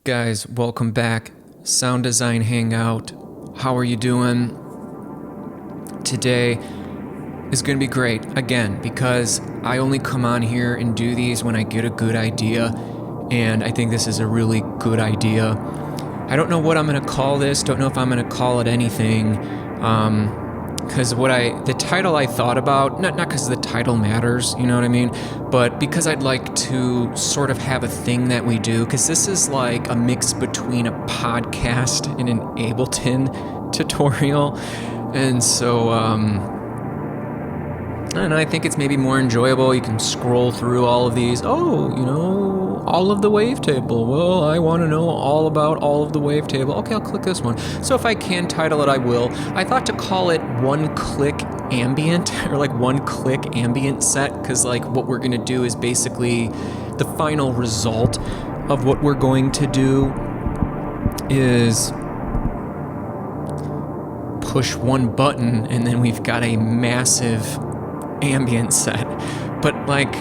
Guys, welcome back. Sound Design Hangout. How are you doing? Today is going to be great, again, because I only come on here and do these when I get a good idea, and I think this is a really good idea. I don't know what I'm going to call this, don't know if I'm going to call it anything, because the title I thought about, not because the title matters, you know what I mean, but because I'd like to sort of have a thing that we do, because this is like a mix between a podcast and an Ableton tutorial, and so, I don't know, I think it's maybe more enjoyable. You can scroll through all of these. Oh, all of the wavetable. Well, I want to know all about all of the wavetable. Okay, I'll click this one. So if I can title it, I will. I thought to call it one-click ambient, or like one-click ambient set, because like what we're going to do is basically the final result of what we're going to do is push one button and then we've got a massive ambient set. But like,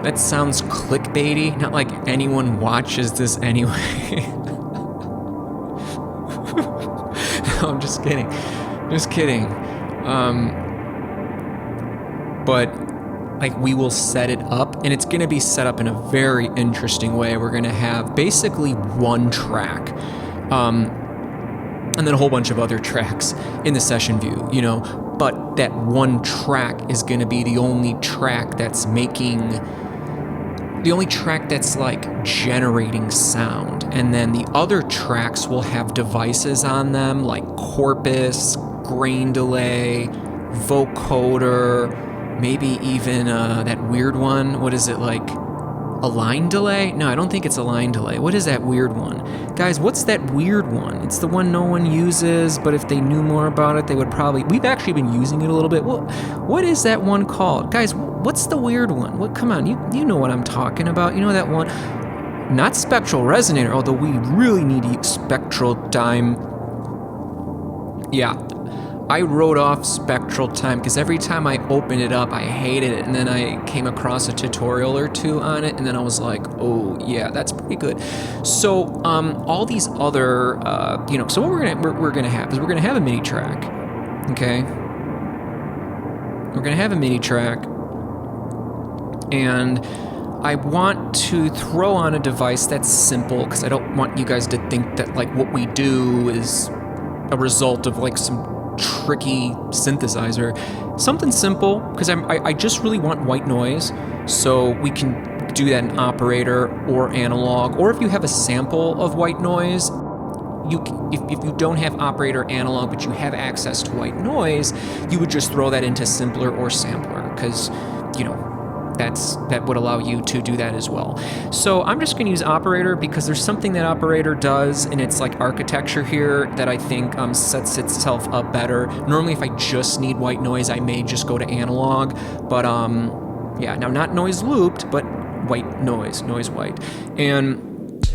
that sounds clickbaity, not like anyone watches this anyway. No, I'm just kidding. But like, we will set it up, and it's gonna be set up in a very interesting way. We're gonna have basically one track, and then a whole bunch of other tracks in the session view, but that one track is going to be the only track that's like generating sound, and then the other tracks will have devices on them like Corpus, Grain Delay, Vocoder, maybe even that weird one, what is it, like a line delay? No, I don't think it's a line delay. What is that weird one? Guys, what's that weird one? It's the one no one uses, but if they knew more about it, they would probably... We've actually been using it a little bit. What is that one called? Guys, what's the weird one? Come on, you know what I'm talking about. You know that one? Not spectral resonator, although we really need spectral time. Yeah, I wrote off spectral time because every time I opened it up, I hated it, and then I came across a tutorial or two on it, and then I was like, oh yeah, that's pretty good. So all these other, so what we're gonna have is we're gonna have a MIDI track, okay? We're gonna have a MIDI track, and I want to throw on a device that's simple because I don't want you guys to think that like what we do is a result of like some tricky synthesizer. Something simple, because I just really want white noise, so we can do that in operator or analog, or if you have a sample of white noise, if you don't have operator analog but you have access to white noise, you would just throw that into simpler or sampler, because that would allow you to do that as well. So I'm just going to use operator because there's something that operator does, and it's like architecture here that I think sets itself up better. Normally if I just need white noise, I may just go to analog, but yeah, now not noise looped, but white noise white. And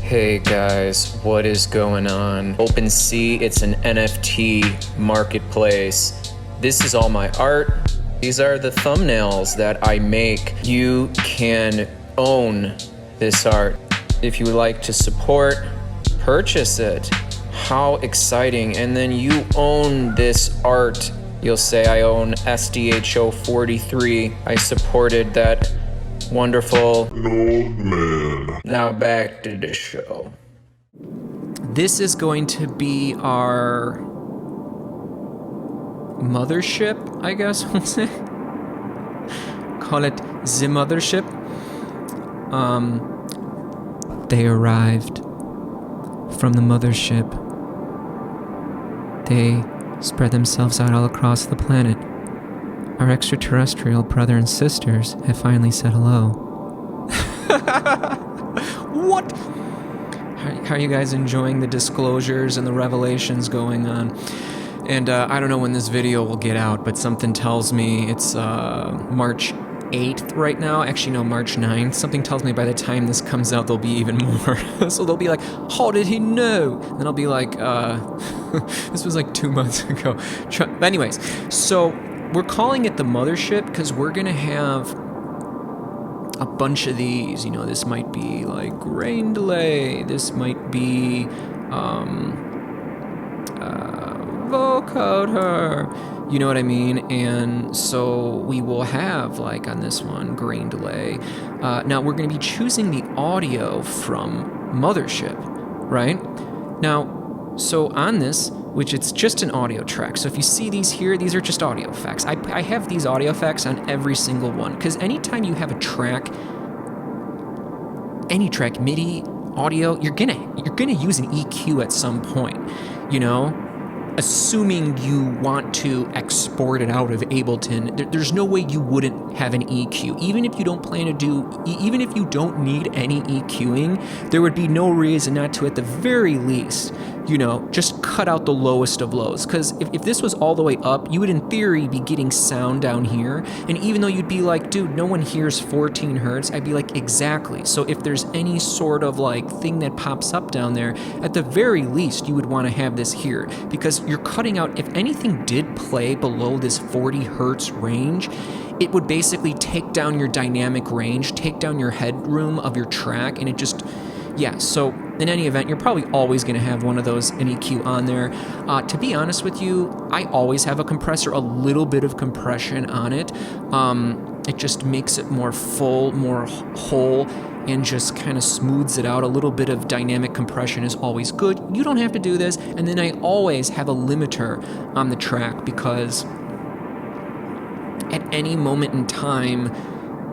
hey guys, what is going on? OpenSea, it's an NFT marketplace. This is all my art. These are the thumbnails that I make. You can own this art. If you would like to support, purchase it. How exciting. And then you own this art. You'll say, I own SDHO 43. I supported that wonderful old man. Now back to the show. This is going to be our mothership, I guess we'll say. Call it the mothership. They arrived from the mothership. They spread themselves out all across the planet. Our extraterrestrial brother and sisters have finally said hello. What? How are you guys enjoying the disclosures and the revelations going on? And I don't know when this video will get out, but something tells me it's March 8th right now. Actually, no, March 9th. Something tells me by the time this comes out, there'll be even more. So they'll be like, how did he know? And then I'll be like, this was like 2 months ago. But anyways, so we're calling it the mothership because we're going to have a bunch of these. You know, this might be like grain delay. This might be vocoder. You know what I mean? And so we will have, like on this one, grain delay. Now we're going to be choosing the audio from Mothership, right? Now, so on this, which it's just an audio track. So if you see these here, these are just audio effects. I have these audio effects on every single one, because anytime you have a track, any track, MIDI, audio, you're gonna use an EQ at some point, you know? Assuming you want to export it out of Ableton, there's no way you wouldn't have an EQ. Even if you don't plan to do, even if you don't need any EQing, there would be no reason not to, at the very least, you know, just cut out the lowest of lows. Because if this was all the way up, you would in theory be getting sound down here. And even though you'd be like, dude, no one hears 14 hertz, I'd be like, exactly. So if there's any sort of like thing that pops up down there, at the very least, you would want to have this here, because you're cutting out, if anything did play below this 40 hertz range, it would basically take down your dynamic range, take down your headroom of your track, and it just, yeah, so in any event, you're probably always going to have one of those, an EQ on there. To be honest with you, I always have a compressor, a little bit of compression on it. It just makes it more full, more whole, and just kind of smooths it out. A little bit of dynamic compression is always good. You don't have to do this. And then I always have a limiter on the track, because at any moment in time,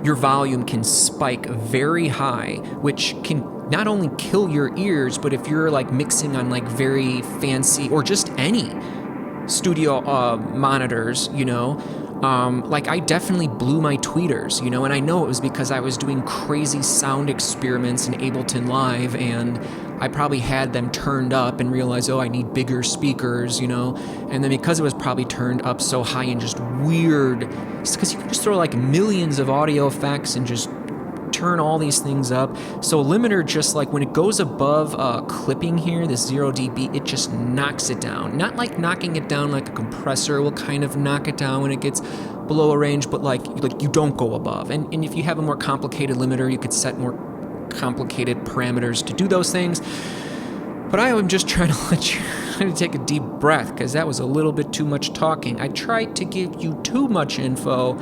your volume can spike very high, which can not only kill your ears, but if you're like mixing on like very fancy or just any studio monitors, you know, like I definitely blew my tweeters, you know, and I know it was because I was doing crazy sound experiments in Ableton Live, and I probably had them turned up and realized, oh, I need bigger speakers, you know, and then because it was probably turned up so high and just weird, because you can just throw like millions of audio effects and just turn all these things up. So a limiter, just like when it goes above clipping here, this 0 dB, it just knocks it down. Not like knocking it down like a compressor will kind of knock it down when it gets below a range, but like you don't go above. And if you have a more complicated limiter, you could set more complicated parameters to do those things. But I am just trying to let you take a deep breath, because that was a little bit too much talking. I tried to give you too much info,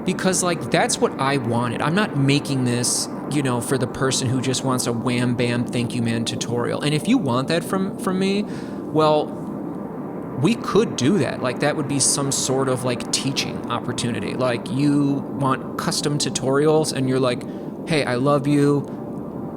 because like that's what I wanted. I'm not making this, you know, for the person who just wants a wham bam thank you man tutorial. And if you want that from me, well, we could do that. Like that would be some sort of like teaching opportunity. Like you want custom tutorials and you're like, hey, I love you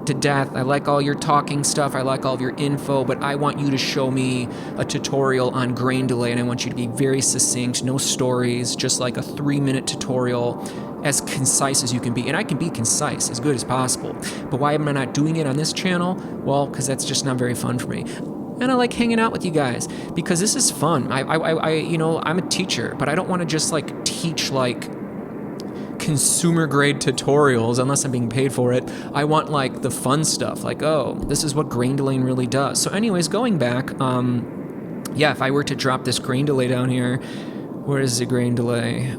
to death. I like all your talking stuff. I like all of your info, but I want you to show me a tutorial on grain delay, and I want you to be very succinct, no stories, just like a 3-minute tutorial, as concise as you can be. And I can be concise as good as possible. But why am I not doing it on this channel? Well, because that's just not very fun for me. And I like hanging out with you guys because this is fun. I you know, I'm a teacher, but I don't want to just like teach like consumer grade tutorials unless I'm being paid for it. I want like the fun stuff, like, oh, this is what grain delaying really does. So anyways, going back, yeah, if I were to drop this grain delay down here, where is the grain delay?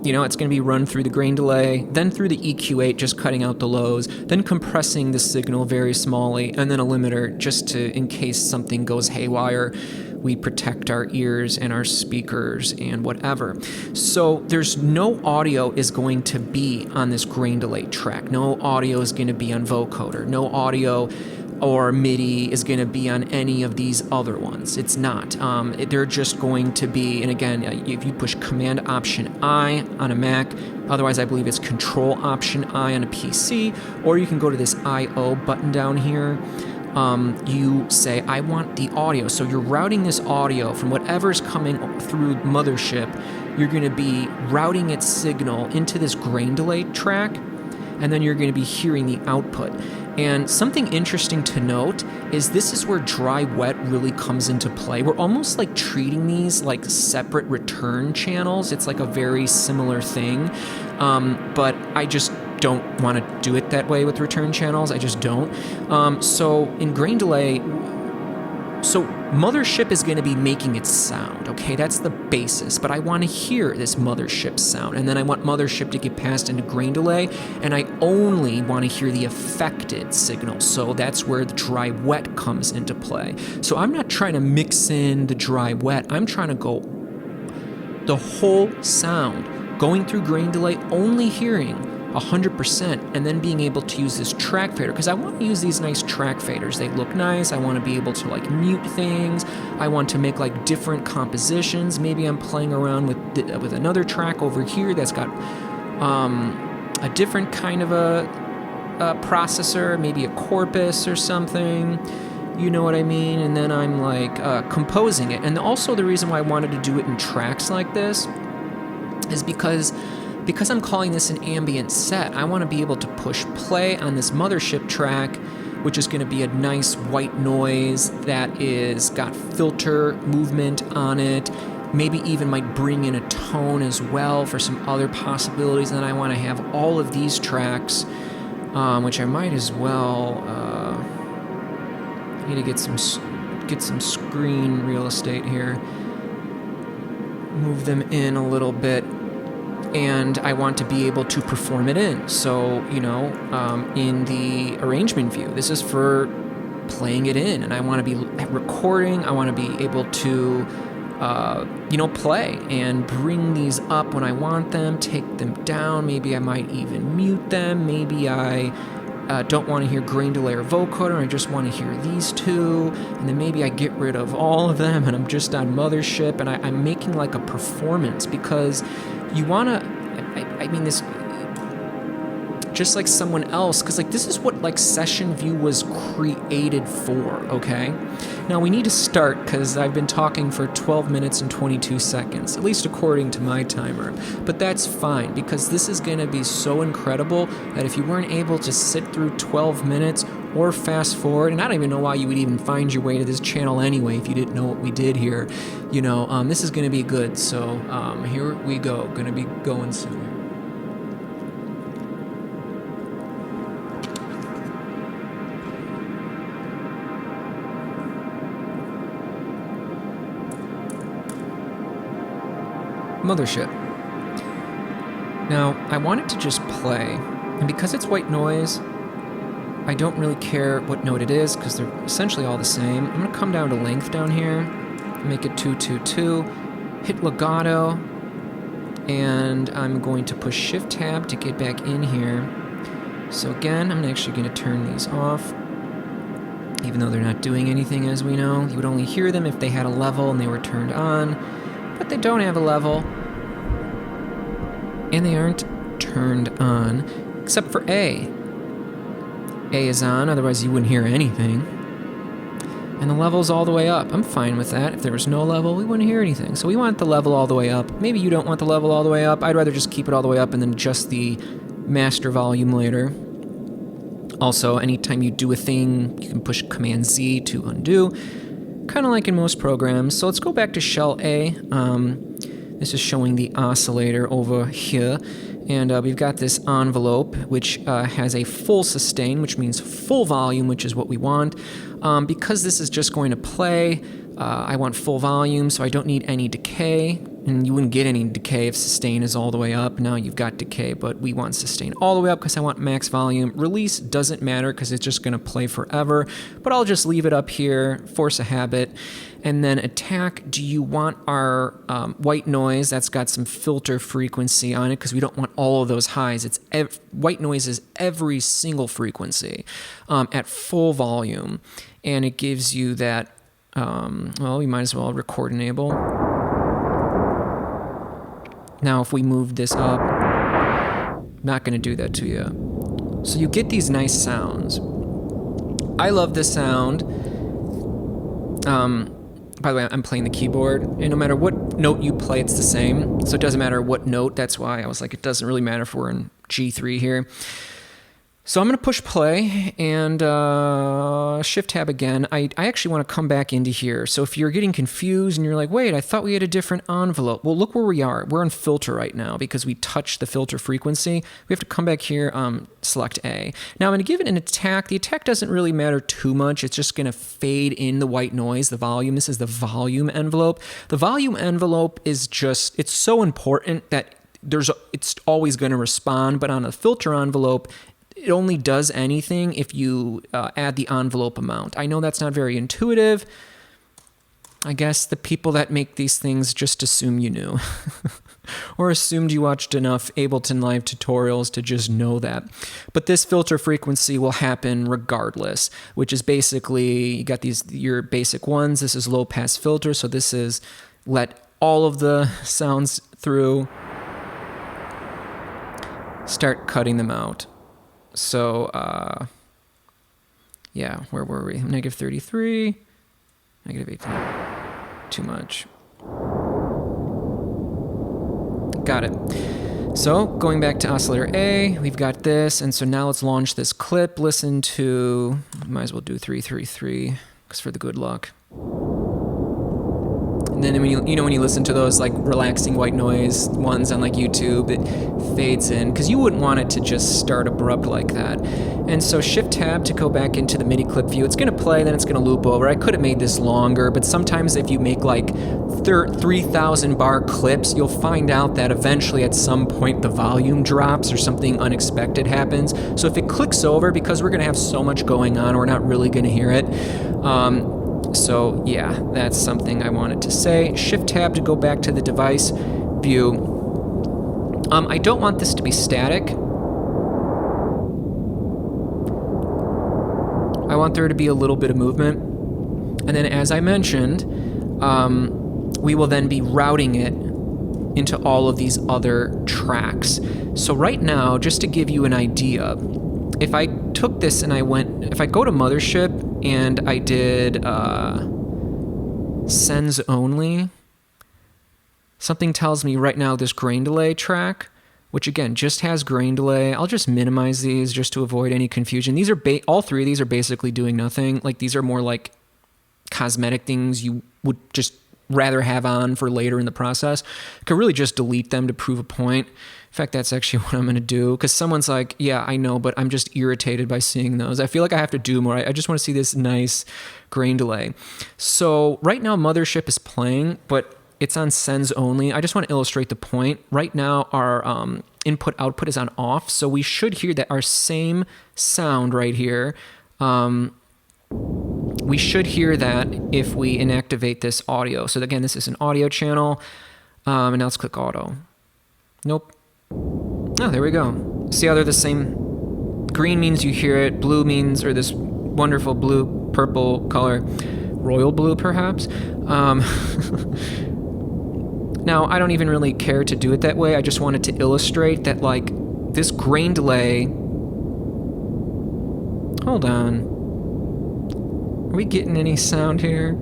You know, it's going to be run through the grain delay, then through the EQ8, just cutting out the lows, then compressing the signal very smallly, and then a limiter just to, in case something goes haywire, we protect our ears and our speakers and whatever. So there's no audio is going to be on this grain delay track. No audio is going to be on vocoder. No audio or MIDI is going to be on any of these other ones. It's not. They're just going to be, and again, if you push Command Option I on a Mac, otherwise I believe it's Control Option I on a PC, or you can go to this I/O button down here. You say, I want the audio. So you're routing this audio from whatever's coming through Mothership. You're going to be routing its signal into this grain delay track, and then you're going to be hearing the output. And something interesting to note is this is where dry-wet really comes into play. We're almost like treating these like separate return channels. It's like a very similar thing, but I just don't want to do it that way with return channels. I just don't. So in grain delay, So mothership is going to be making its sound, okay? That's the basis, but I want to hear this mothership sound, and then I want mothership to get passed into grain delay, and I only want to hear the affected signal. So that's where the dry wet comes into play. So I'm not trying to mix in the dry wet. I'm trying to go the whole sound, going through grain delay, only hearing 100%, and then being able to use this track fader, because I want to use these nice track faders. They look nice. I want to be able to like mute things. I want to make like different compositions. Maybe I'm playing around with another track over here that's got a different kind of a processor, maybe a corpus or something. You know what I mean? And then I'm like composing it. And also the reason why I wanted to do it in tracks like this is because I'm calling this an ambient set. I want to be able to push play on this mothership track, which is going to be a nice white noise that is got filter movement on it. Maybe even might bring in a tone as well for some other possibilities. And then I want to have all of these tracks, which I might as well. I need to get some screen real estate here. Move them in a little bit. And I want to be able to perform it in. So, in the arrangement view, this is for playing it in. And I want to be recording. I want to be able to, play and bring these up when I want them, take them down. Maybe I might even mute them. Maybe I don't want to hear grain delay or vocoder. I just want to hear these two. And then maybe I get rid of all of them and I'm just on mothership. And I'm making like a performance, because you want to, I mean, this, just like someone else, because like this is what like session view was created for, okay? Now we need to start, because I've been talking for 12 minutes and 22 seconds, at least according to my timer. But that's fine, because this is going to be so incredible that if you weren't able to sit through 12 minutes or fast forward, and I don't even know why you would even find your way to this channel anyway if you didn't know what we did here, this is going to be good. So here we go, going to be going soon. Mothership. Now, I want it to just play, and because it's white noise, I don't really care what note it is, because they're essentially all the same. I'm going to come down to length down here, make it 222, hit legato, and I'm going to push Shift-Tab to get back in here. So again, I'm actually going to turn these off, even though they're not doing anything, as we know. You would only hear them if they had a level and they were turned on. But they don't have a level, and they aren't turned on, except for A. A is on, otherwise you wouldn't hear anything. And the level's all the way up. I'm fine with that. If there was no level, we wouldn't hear anything. So we want the level all the way up. Maybe you don't want the level all the way up. I'd rather just keep it all the way up and then adjust the master volume later. Also, anytime you do a thing, you can push Command-Z to undo. Kind of like in most programs. So let's go back to shell A. This is showing the oscillator over here. And we've got this envelope, which has a full sustain, which means full volume, which is what we want. Because this is just going to play, I want full volume, so I don't need any decay. And you wouldn't get any decay if sustain is all the way up. Now you've got decay, but we want sustain all the way up because I want max volume. Release doesn't matter because it's just going to play forever. But I'll just leave it up here, force a habit. And then attack, do you want our white noise that's got some filter frequency on it, because we don't want all of those highs. It's white noise is every single frequency at full volume. And it gives you that, we might as well record enable. Now, if we move this up, not going to do that to you. So you get these nice sounds. I love the sound. By the way, I'm playing the keyboard, and no matter what note you play, it's the same. So it doesn't matter what note. That's why I was like, it doesn't really matter if we're in G3 here. So I'm going to push play and shift tab again. I actually want to come back into here. So if you're getting confused and you're like, wait, I thought we had a different envelope. Well, look where we are. We're in filter right now because we touched the filter frequency. We have to come back here, select A. Now I'm going to give it an attack. The attack doesn't really matter too much. It's just going to fade in the white noise, the volume. This is the volume envelope. The volume envelope is just, it's so important that it's always going to respond, but on a filter envelope, it only does anything if you add the envelope amount. I know that's not very intuitive. I guess the people that make these things just assume you knew or assumed you watched enough Ableton Live tutorials to just know that. But this filter frequency will happen regardless, which is basically, you got your basic ones. This is low pass filter. So this is let all of the sounds through, start cutting them out. So, yeah, where were we? Negative 33, negative 18, too much. Got it. So, going back to oscillator A, we've got this, and so now let's launch this clip. Listen to, might as well do 333, because for the good luck. And then when you listen to those like relaxing white noise ones on like YouTube, it fades in because you wouldn't want it to just start abrupt like that. And so shift tab to go back into the MIDI clip view. It's going to play, then it's going to loop over. I could have made this longer, but sometimes if you make like 3,000 bar clips, you'll find out that eventually at some point the volume drops or something unexpected happens. So if it clicks over, because we're going to have so much going on, we're not really going to hear it. So yeah, that's something I wanted to say. Shift tab to go back to the device view. I don't want this to be static. I want there to be a little bit of movement. And then as I mentioned, we will then be routing it into all of these other tracks. So right now, just to give you an idea, if I took this and if I go to Mothership and I did sends only, something tells me right now this grain delay track, which again just has grain delay. I'll just minimize these just to avoid any confusion. These are all three of these are basically doing nothing. Like these are more like cosmetic things you would just rather have on for later in the process. I could really just delete them to prove a point. In fact, that's actually what I'm going to do, because someone's like, yeah, I know, but I'm just irritated by seeing those. I feel like I have to do more. I just want to see this nice grain delay. So right now Mothership is playing, but it's on sends only. I just want to illustrate the point. Right now our input output is on off, so we should hear that our same sound right here. We should hear that if we inactivate this audio. So again, this is an audio channel, and now let's click auto. Nope. Oh, there we go. See how they're the same? Green means you hear it. Blue means, or this wonderful blue, purple color, royal blue perhaps. Now, I don't even really care to do it that way. I just wanted to illustrate that, like, this grain delay. Hold on. Are we getting any sound here?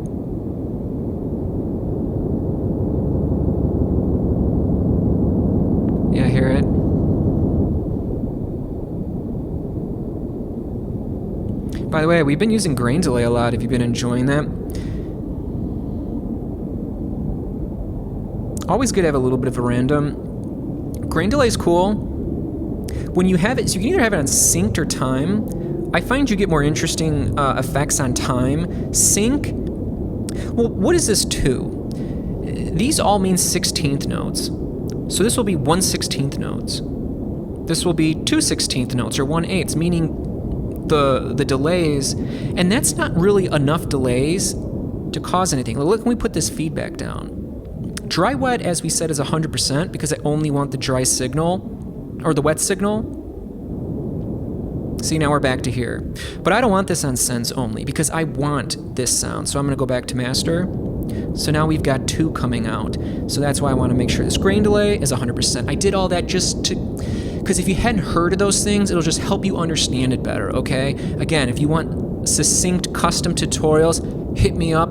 Yeah, I hear it. By the way, we've been using grain delay a lot. Have you been enjoying that? Always good to have a little bit of a random. Grain delay is cool. When you have it, so you can either have it on synced or time. I find you get more interesting effects on time. Sync, well, what is this 2? These all mean 16th notes. So this will be 1/16 notes. This will be 2/16 notes or 1/8, meaning the delays, and that's not really enough delays to cause anything. Look, when we put this feedback down. Dry wet, as we said, is 100% because I only want the dry signal or the wet signal. See, now we're back to here. But I don't want this on sends only because I want this sound. So I'm going to go back to master. So now we've got 2 coming out. So that's why I want to make sure this grain delay is 100%. I did all that just to, because if you hadn't heard of those things, it'll just help you understand it better, okay? Again, if you want succinct custom tutorials, hit me up.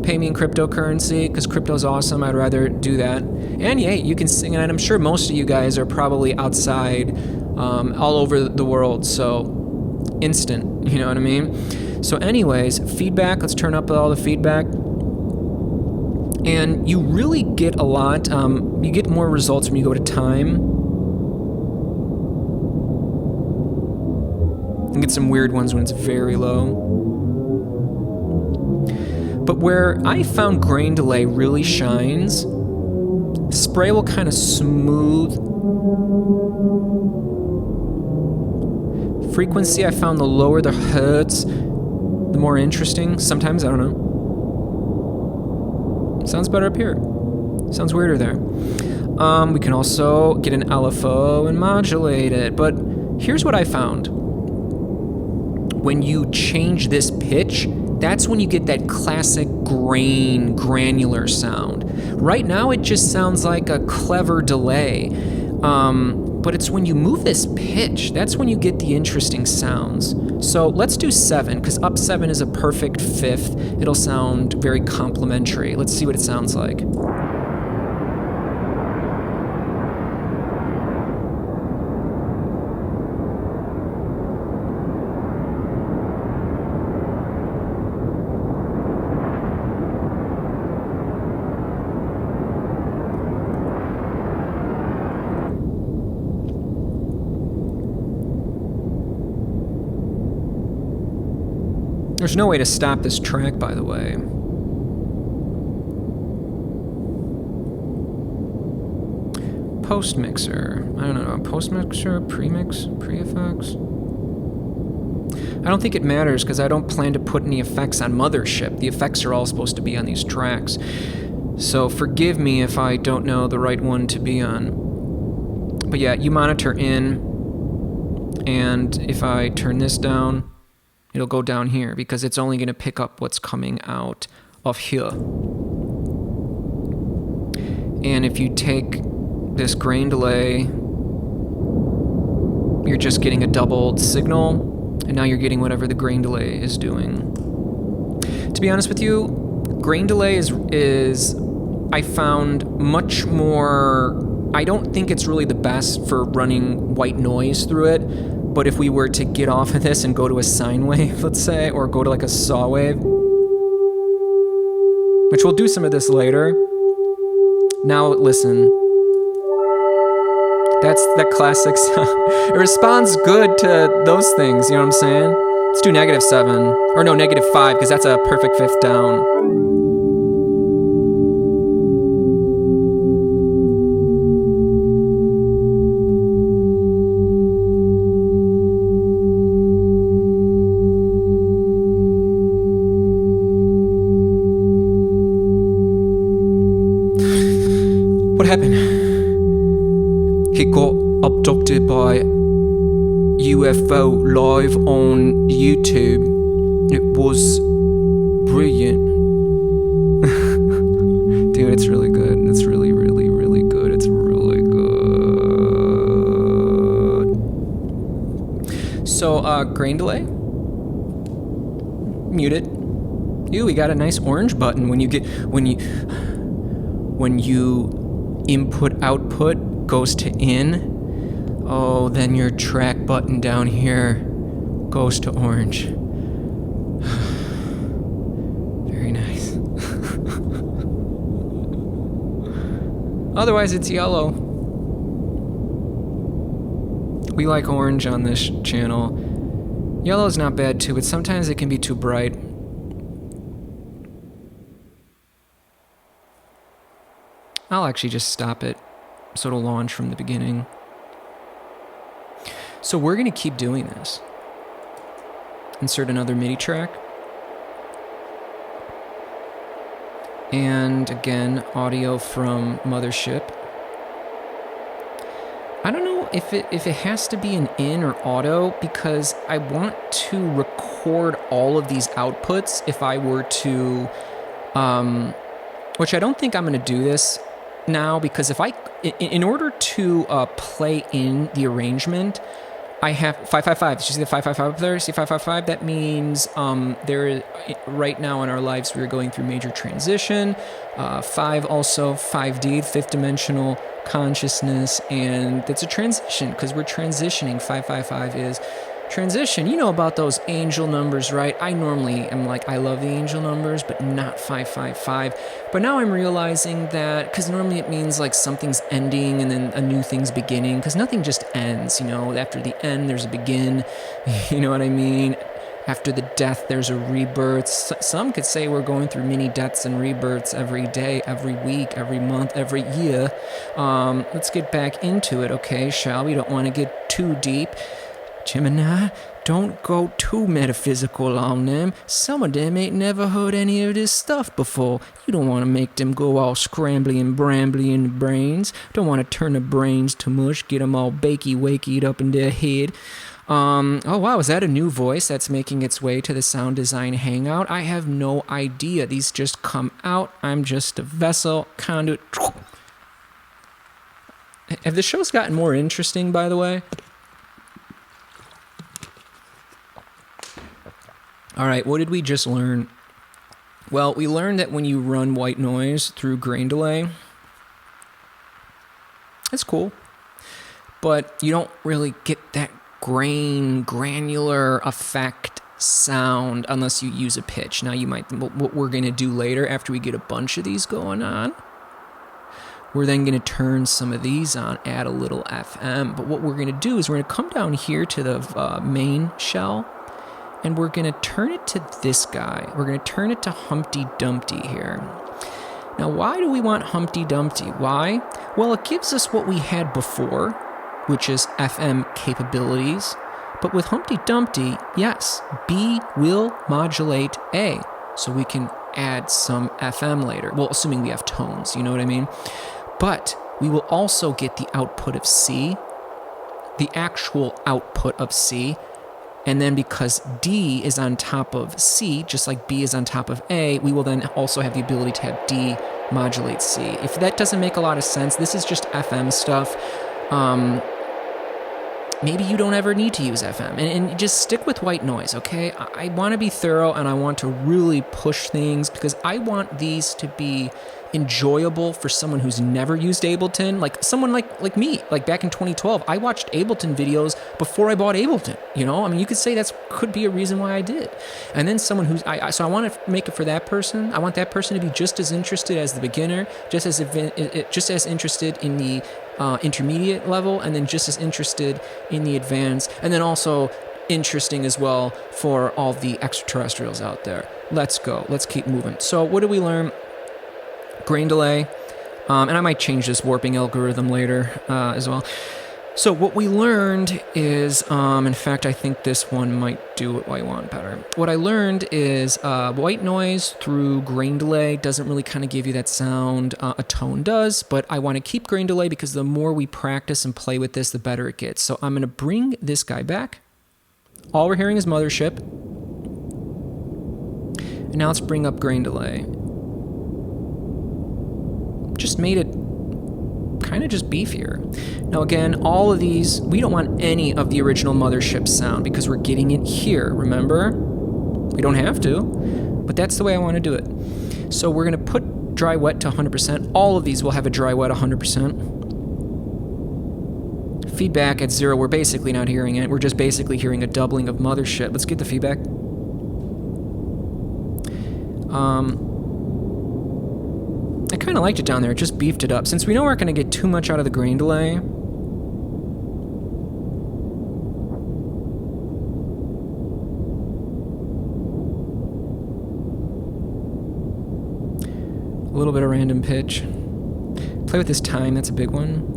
Pay me in cryptocurrency because crypto's awesome. I'd rather do that. And yeah, you can sing, and I'm sure most of you guys are probably outside all over the world. So instant, you know what I mean? So anyways, feedback, let's turn up all the feedback. And you really get a lot, you get more results when you go to time. You get some weird ones when it's very low. But where I found grain delay really shines, spray will kind of smooth. Frequency, I found the lower the hertz, the more interesting. Sometimes, I don't know. Sounds better up here. Sounds weirder there. We can also get an LFO and modulate it. But here's what I found. When you change this pitch, that's when you get that classic granular sound. Right now, it just sounds like a clever delay. But it's when you move this pitch, that's when you get the interesting sounds. So let's do 7, because up 7 is a perfect fifth. It'll sound very complementary. Let's see what it sounds like. There's no way to stop this track, by the way. Post mixer. I don't know. Post mixer, pre-mix, pre-effects. I don't think it matters because I don't plan to put any effects on Mothership. The effects are all supposed to be on these tracks. So forgive me if I don't know the right one to be on. But yeah, you monitor in, and if I turn this down, it'll go down here because it's only going to pick up what's coming out of here. And if you take this grain delay, you're just getting a doubled signal, and now you're getting whatever the grain delay is doing. To be honest with you, grain delay is I found much more. I don't think it's really the best for running white noise through it. But if we were to get off of this and go to a sine wave, let's say, or go to like a saw wave, which we'll do some of this later. Now listen. That's that classic sound. It responds good to those things, you know what I'm saying? Let's do -7. Or no, -5, because that's a perfect fifth down. What happened? He got abducted by UFO live on YouTube. It was brilliant. Dude, it's really good. It's really, really, really good. It's really good. So, grain delay. Muted. Ooh, we got a nice orange button when you input output goes to in. Oh, then your track button down here goes to orange. Very nice. Otherwise, it's yellow. We like orange on this channel. Yellow's not bad too, but sometimes it can be too bright. I'll actually just stop it so it'll launch from the beginning. So we're going to keep doing this. Insert another MIDI track. And again, audio from Mothership. I don't know if it has to be an in or auto, because I want to record all of these outputs if I were to, which I don't think I'm going to do this now, because if in order to play in the arrangement, I have 555. Did you see the 555 up there? See 555? That means right now in our lives we're going through major transition. 5 also 5D, fifth dimensional consciousness, and it's a transition because we're transitioning. 555 is transition. You know about those angel numbers, right? I normally am like, I love the angel numbers, but not 555. But now I'm realizing that, because normally it means like something's ending and then a new thing's beginning, because nothing just ends, you know? After the end, there's a begin, you know what I mean? After the death, there's a rebirth. Some could say we're going through mini deaths and rebirths every day, every week, every month, every year. Let's get back into it, okay, shall we? Don't want to get too deep. Gemini, don't go too metaphysical on them. Some of them ain't never heard any of this stuff before. You don't want to make them go all scrambly and brambly in the brains. Don't want to turn the brains to mush, get them all bakey-wakeyed up in their head. Oh wow, is that a new voice that's making its way to the Sound Design Hangout? I have no idea. These just come out. I'm just a vessel, conduit. Have the shows gotten more interesting, by the way? All right, what did we just learn? Well, we learned that when you run white noise through grain delay, it's cool, but you don't really get that granular effect sound unless you use a pitch. Now you might, what we're going to do later after we get a bunch of these going on, we're then going to turn some of these on, add a little FM. But what we're going to do is we're going to come down here to the main shell, and we're going to turn it to this guy. We're going to turn it to Humpty Dumpty here. Now, why do we want Humpty Dumpty? Why? Well, it gives us what we had before, which is FM capabilities. But with Humpty Dumpty, yes, B will modulate A. So we can add some FM later. Well, assuming we have tones, you know what I mean? But we will also get the output of C, the actual output of C. And then because D is on top of C, just like B is on top of A, we will then also have the ability to have D modulate C. If that doesn't make a lot of sense, this is just FM stuff. Maybe you don't ever need to use FM. And just stick with white noise, okay? I want to be thorough and I want to really push things because I want these to be enjoyable for someone who's never used Ableton, like someone like me. Like back in 2012, I watched Ableton videos before I bought Ableton, you know? I mean, you could say that could be a reason why I did. And then someone who's, so I want to make it for that person. I want that person to be just as interested as the beginner, just as interested in the intermediate level, and then just as interested in the advanced, and then also interesting as well for all the extraterrestrials out there. Let's go. Let's keep moving. So what did we learn? Grain delay, and I might change this warping algorithm later as well. So what we learned is, in fact, I think this one might do what I want better. What I learned is white noise through grain delay doesn't really kind of give you that sound. A tone does, but I want to keep grain delay because the more we practice and play with this, the better it gets. So I'm going to bring this guy back. All we're hearing is mothership. And now let's bring up grain delay. Just made it kind of just beefier. Now again, all of these, we don't want any of the original mothership sound because we're getting it here, remember? We don't have to, but that's the way I want to do it. So we're going to put dry wet to 100%. All of these will have a dry wet 100%. Feedback at 0, we're basically not hearing it. We're just basically hearing a doubling of mothership. Let's get the feedback. I kind of liked it down there. It just beefed it up. Since we know we're going to get too much out of the grain delay, a little bit of random pitch. Play with this time. That's a big one.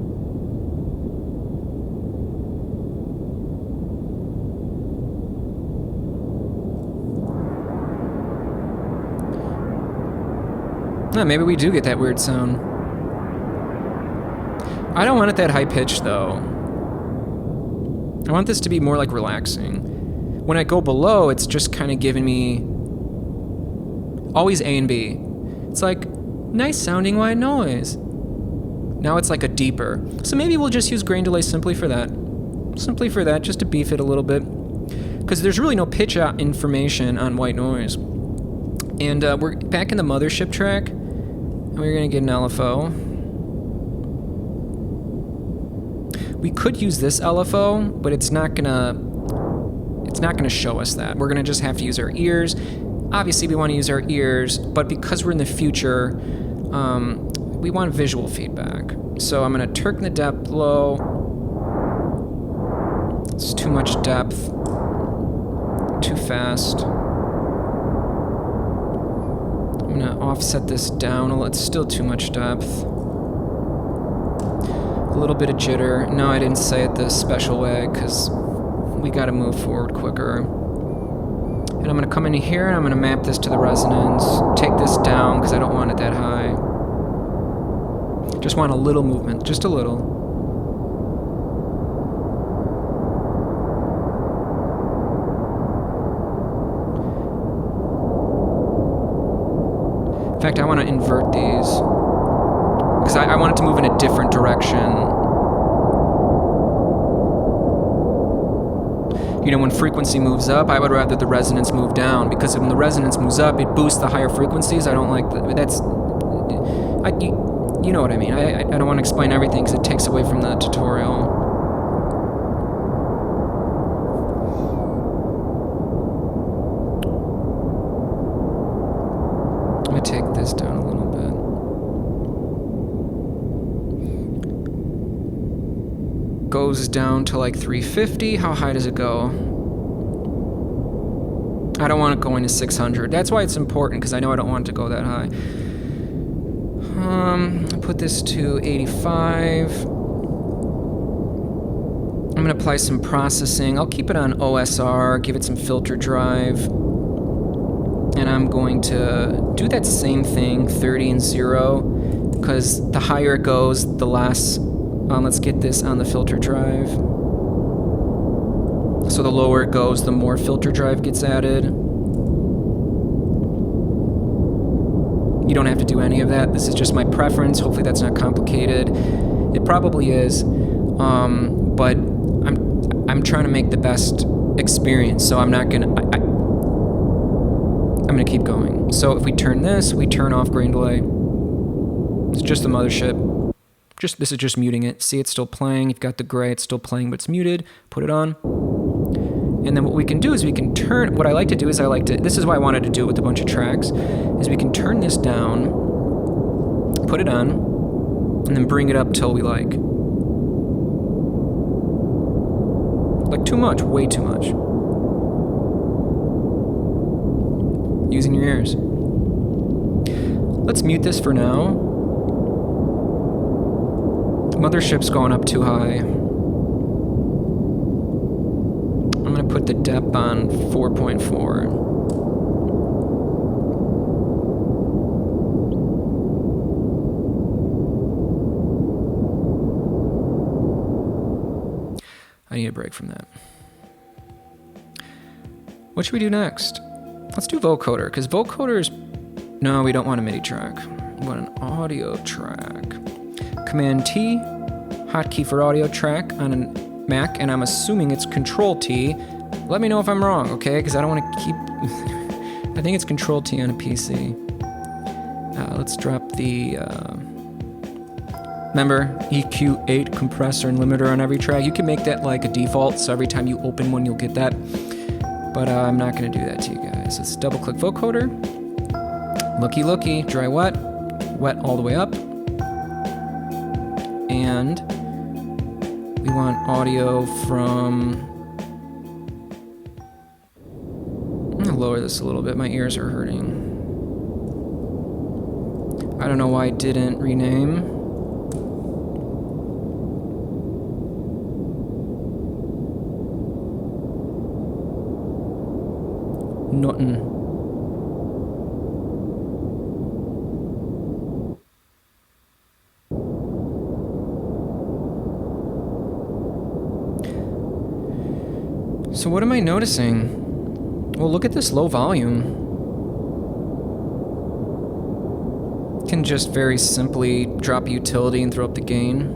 Maybe we do get that weird sound. I don't want it that high pitched though. I want this to be more like relaxing. When I go below, it's just kind of giving me always A and B. It's like nice sounding white noise. Now it's like a deeper. So maybe we'll just use grain delay simply for that. simply for that, just to beef it a little bit. Because there's really no pitch out information on white noise. And we're back in the mothership track, and we're going to get an LFO. We could use this LFO, but it's not gonna show us that. We're gonna just have to use our ears. Obviously, we want to use our ears, but because we're in the future, we want visual feedback. So I'm gonna turn the depth low. It's too much depth. Too fast. I'm gonna offset this down. It's still too much depth. A little bit of jitter. No, I didn't say it this special way because we got to move forward quicker. And I'm going to come in here and I'm going to map this to the resonance. Take this down because I don't want it that high. Just want a little movement, just a little. In fact, I want to invert these. Because I want it to move in a different direction. You know, when frequency moves up, I would rather the resonance move down, because when the resonance moves up, it boosts the higher frequencies. I don't like that's... you know what I mean. I don't want to explain everything because it takes away from the tutorial. I'm going to take this down a little bit. Goes down to like 350. How high does it go? I don't want it going to 600. That's why it's important, because I know I don't want it to go that high. Put this to 85. I'm going to apply some processing. I'll keep it on OSR, give it some filter drive. And I'm going to do that same thing, 30 and 0, because the higher it goes, the less... let's get this on the filter drive. So the lower it goes, the more filter drive gets added. You don't have to do any of that. This is just my preference. Hopefully that's not complicated. It probably is, but I'm trying to make the best experience. So I'm not gonna. I'm gonna keep going. So if we turn this, we turn off grain delay. It's just the mothership. This is just muting it. See, it's still playing. You've got the gray, it's still playing, but it's muted. Put it on. And then what we can do is we can turn, what I like to do is this is why I wanted to do it with a bunch of tracks, is we can turn this down, put it on, and then bring it up till we like too much, way too much. Using your ears. Let's mute this for now. Mothership's going up too high. I'm going to put the depth on 4.4. I need a break from that. What should we do next? Let's do vocoder, because vocoder is... No, we don't want a MIDI track. We want an audio track. Command T, hotkey for audio track on a Mac, and I'm assuming it's Control T. Let me know if I'm wrong, okay? Because I don't want to keep... I think it's Control T on a PC. Let's drop the... Remember, EQ8 compressor and limiter on every track. You can make that like a default, so every time you open one, you'll get that. But I'm not going to do that to you guys. Let's double-click vocoder. Looky, looky, dry, wet. Wet all the way up. And we want audio from... I'm going to lower this a little bit. My ears are hurting. I don't know why I didn't rename. Nothing. So what am I noticing? Well, look at this low volume. Can just very simply drop utility and throw up the gain.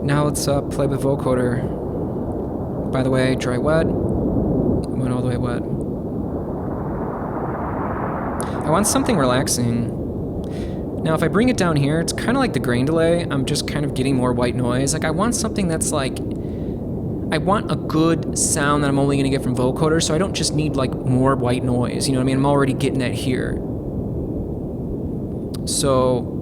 Now let's play with vocoder. By the way, dry wet. Went all the way wet. I want something relaxing. Now if I bring it down here, it's kind of like the grain delay. I'm just kind of getting more white noise. Like I want something that's like, I want a good sound that I'm only gonna get from vocoder, so I don't just need like more white noise, you know what I mean? I'm already getting that here. So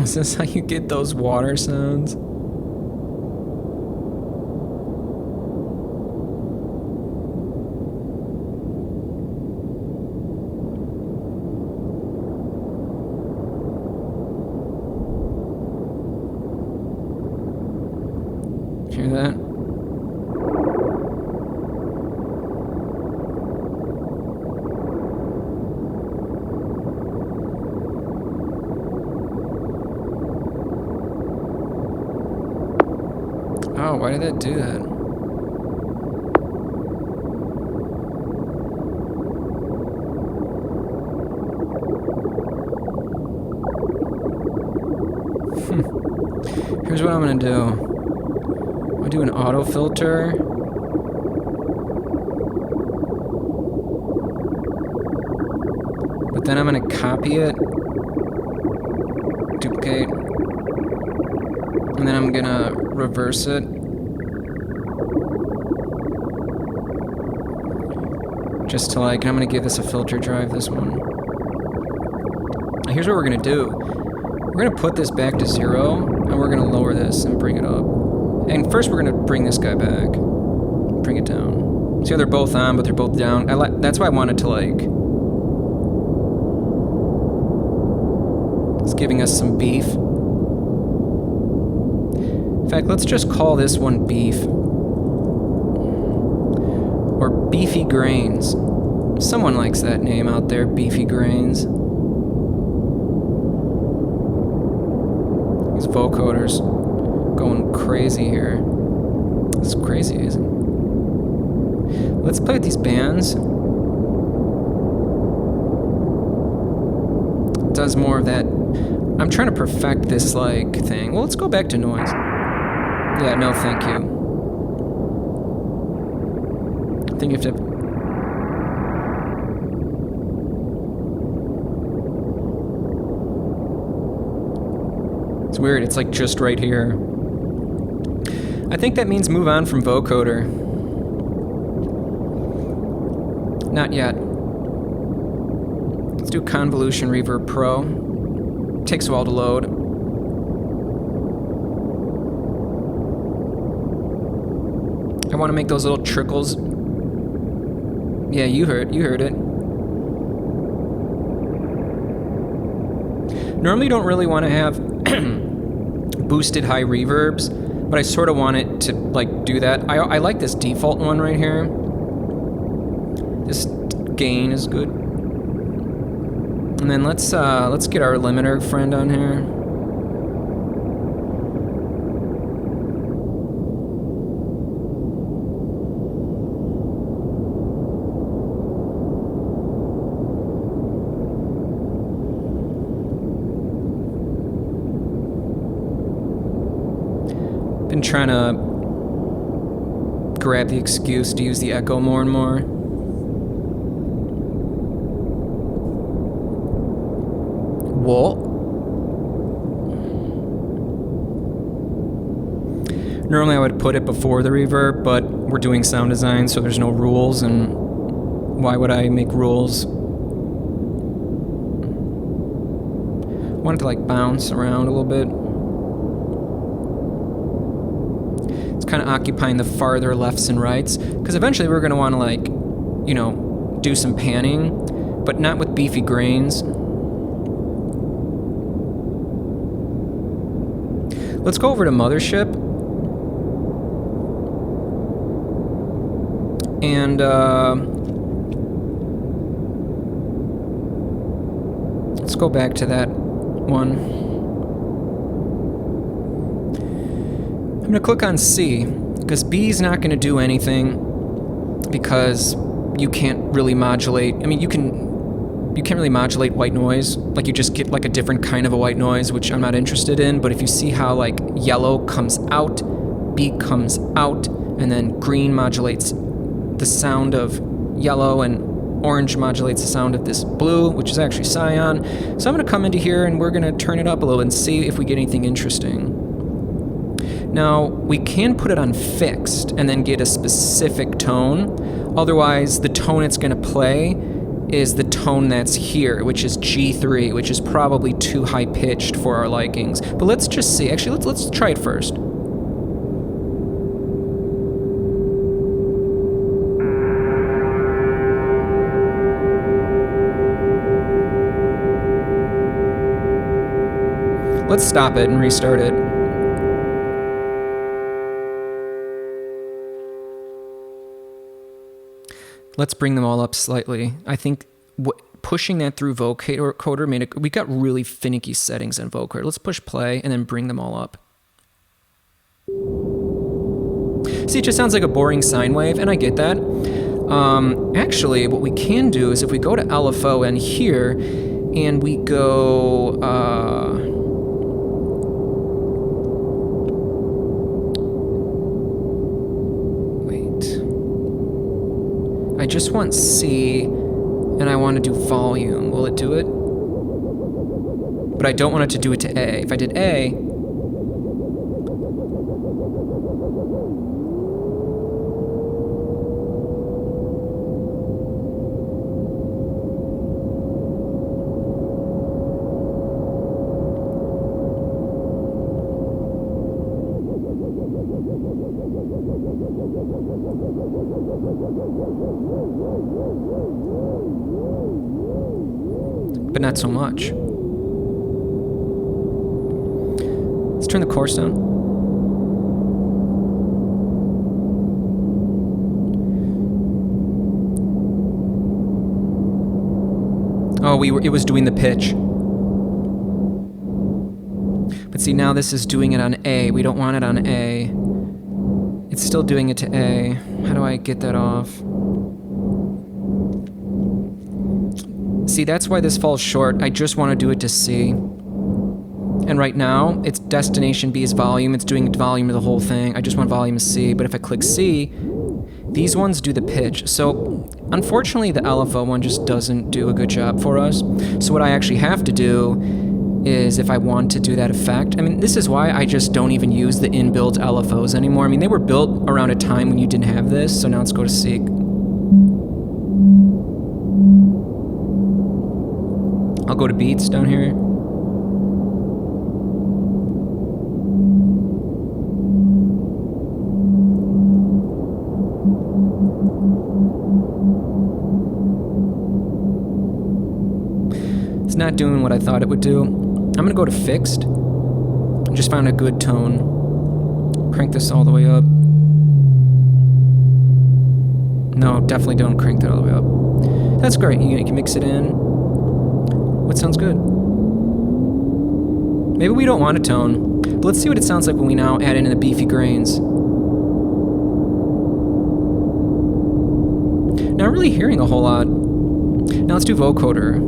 is this how you get those water sounds? Hear that? Oh, why did that do that? Here's what I'm gonna do. I'm gonna do an auto filter. But then I'm gonna copy it, duplicate, and then I'm gonna reverse it. Just to like, and I'm gonna give this a filter drive, this one. Here's what we're gonna do. We're gonna put this back to 0, and we're gonna lower this and bring it up. And first we're gonna bring this guy back. Bring it down. See how they're both on, but they're both down? That's why I wanted to like... It's giving us some beef. In fact, let's just call this one beef. Or beefy grains. Someone likes that name out there, beefy grains. These vocoders going crazy here. It's crazy, isn't it? Let's play with these bands. It does more of that. I'm trying to perfect this like thing. Well, let's go back to noise. Yeah, no, thank you. I think you have to... It's weird, it's like just right here. I think that means move on from vocoder. Not yet. Let's do Convolution Reverb Pro. Takes a while to load. I want to make those little trickles. Yeah, you heard it. Normally don't really want to have boosted high reverbs, but I sort of want it to like do that. I like this default one right here. This gain is good. And then let's get our limiter friend on here. Been trying to grab the excuse to use the echo more and more. What? Normally I would put it before the reverb, but we're doing sound design, so there's no rules, and why would I make rules? I want it to like bounce around a little bit. It's kind of occupying the farther lefts and rights, because eventually we're going to want to, like, you know, do some panning, but not with beefy grains. Let's go over to Mothership. And let's go back to that one. I'm going to click on C, because B is not going to do anything, because you can't really modulate. I mean, you can't really modulate white noise. Like, you just get like a different kind of a white noise, which I'm not interested in. But if you see how like yellow comes out, B comes out, and then green modulates the sound of yellow, and orange modulates the sound of this blue, which is actually cyan. So I'm going to come into here and we're going to turn it up a little and see if we get anything interesting. Now, we can put it on fixed and then get a specific tone. Otherwise, the tone it's going to play is the tone that's here, which is G3, which is probably too high-pitched for our likings. But let's just see. Actually, let's try it first. Let's stop it and restart it. Let's bring them all up slightly. I think pushing that through vocoder made it. We got really finicky settings in vocoder. Let's push play and then bring them all up. See, it just sounds like a boring sine wave, and I get that. Actually, what we can do is if we go to LFO and here, and we go. I just want C, and I want to do volume. Will it do it? But I don't want it to do it to A. If I did A, but not so much. Let's turn the chorus down. Oh, it was doing the pitch. But see, now this is doing it on A. We don't want it on A. It's still doing it to A. How do I get that off? See, that's why this falls short. I just want to do it to C. And right now, it's destination B is volume. It's doing volume of the whole thing. I just want volume of C. But if I click C, these ones do the pitch. So unfortunately, the LFO one just doesn't do a good job for us. So what I actually have to do is, if I want to do that effect, I mean, this is why I just don't even use the inbuilt LFOs anymore. I mean, they were built around a time when you didn't have this. So now let's go to C. I'll go to beats down here. It's not doing what I thought it would do. I'm gonna go to fixed. I just found a good tone. Crank this all the way up. No, definitely don't crank that all the way up. That's great. You can mix it in. What sounds good? Maybe we don't want a tone, but let's see what it sounds like when we now add in the beefy grains. Not really hearing a whole lot. Now let's do vocoder.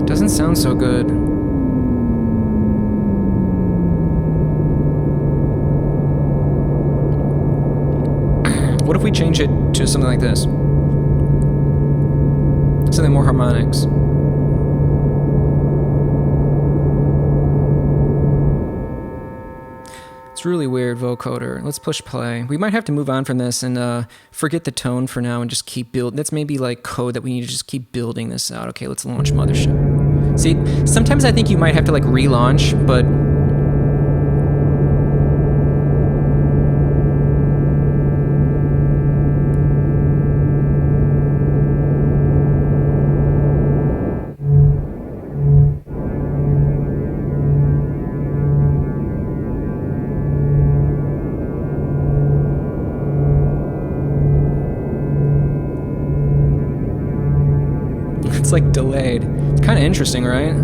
Doesn't sound so good. What if we change it to something like this? Something more harmonics. Let's really weird, vocoder. Let's push play. We might have to move on from this and forget the tone for now and just keep building. That's maybe like code that we need to just keep building this out. Okay, let's launch Mothership. See, sometimes I think you might have to like relaunch, but it's like delayed. It's kind of interesting, right?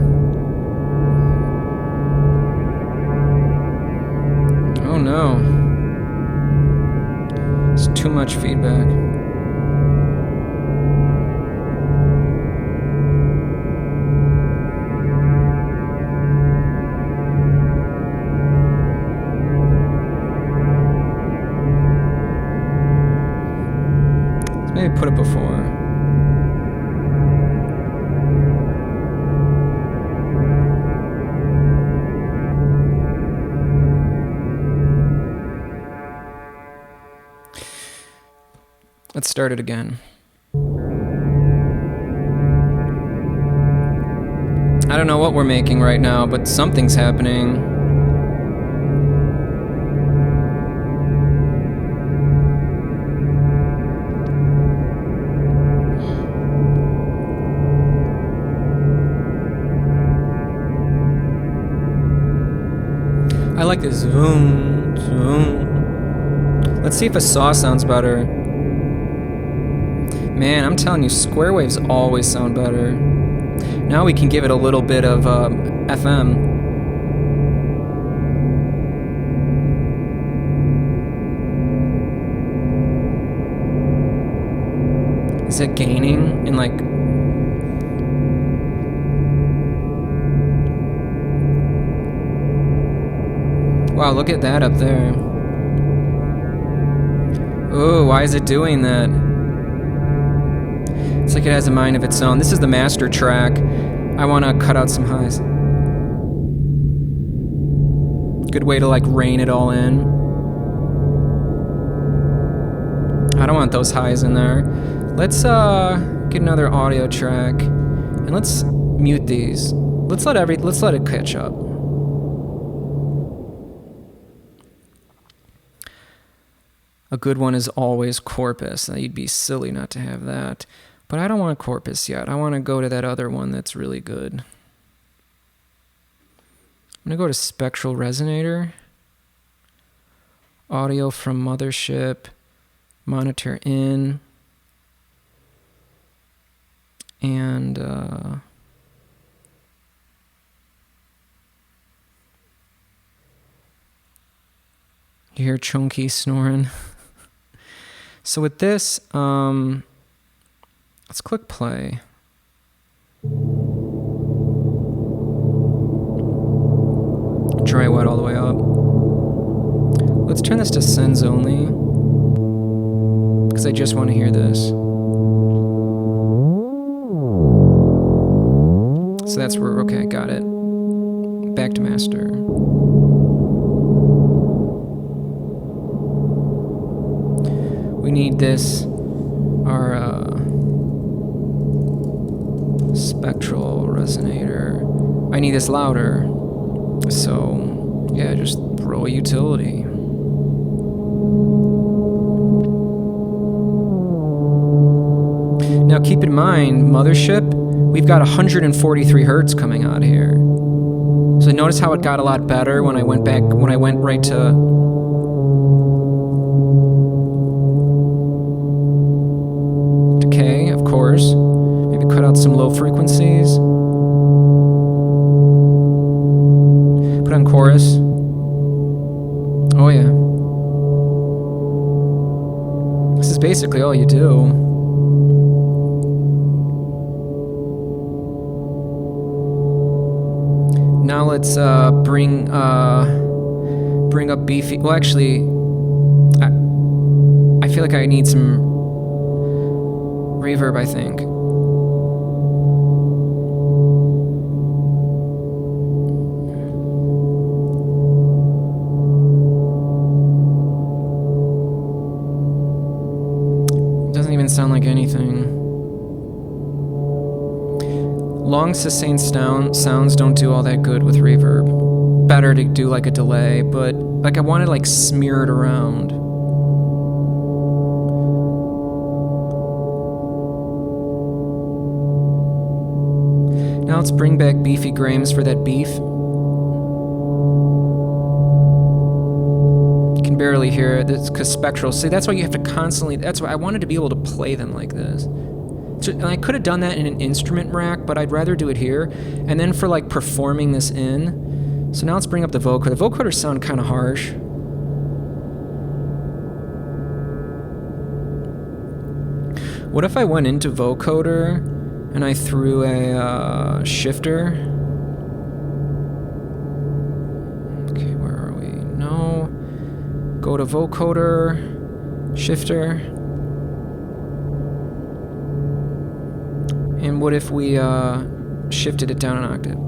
Oh no. It's too much feedback. Let's maybe put it before. Let's start it again. I don't know what we're making right now, but something's happening. I like this zoom, zoom. Let's see if a saw sounds better. Man, I'm telling you, square waves always sound better. Now we can give it a little bit of FM. Is it gaining in like... Wow, look at that up there. Ooh, why is it doing that? It's like it has a mind of its own. This is the master track. I want to cut out some highs. Good way to like rein it all in. I don't want those highs in there. Let's get another audio track and let's mute these. Let's let it catch up. A good one is always Corpus. Now, you'd be silly not to have that. But I don't want Corpus yet. I want to go to that other one that's really good. I'm going to go to Spectral Resonator. Audio from Mothership. Monitor in. And you hear Chunky snoring. So with this, let's click play. Dry wet all the way up. Let's turn this to sends only, because I just want to hear this. So that's where, okay, got it. Back to master. We need this, our spectral resonator. I need this louder. So, yeah, just throw a utility. Now keep in mind, Mothership, we've got 143 hertz coming out here. So notice how it got a lot better when I went right to... decay, of course. Maybe cut out some low frequencies. Put on chorus. Oh yeah. This is basically all you do. Now let's bring up beefy. Well, actually, I feel like I need some reverb, I think. Long sustained sounds don't do all that good with reverb. Better to do like a delay, but like I want to like smear it around. Now let's bring back Beefy Grahams for that beef. You can barely hear it. It's because spectral. See, that's why you have to constantly. That's why I wanted to be able to play them like this. And I could have done that in an instrument rack, but I'd rather do it here. And then for like performing this in. So now let's bring up the vocoder. The vocoders sound kind of harsh. What if I went into vocoder and I threw a shifter? Okay, where are we? No. Go to vocoder, shifter. And what if we shifted it down an octave?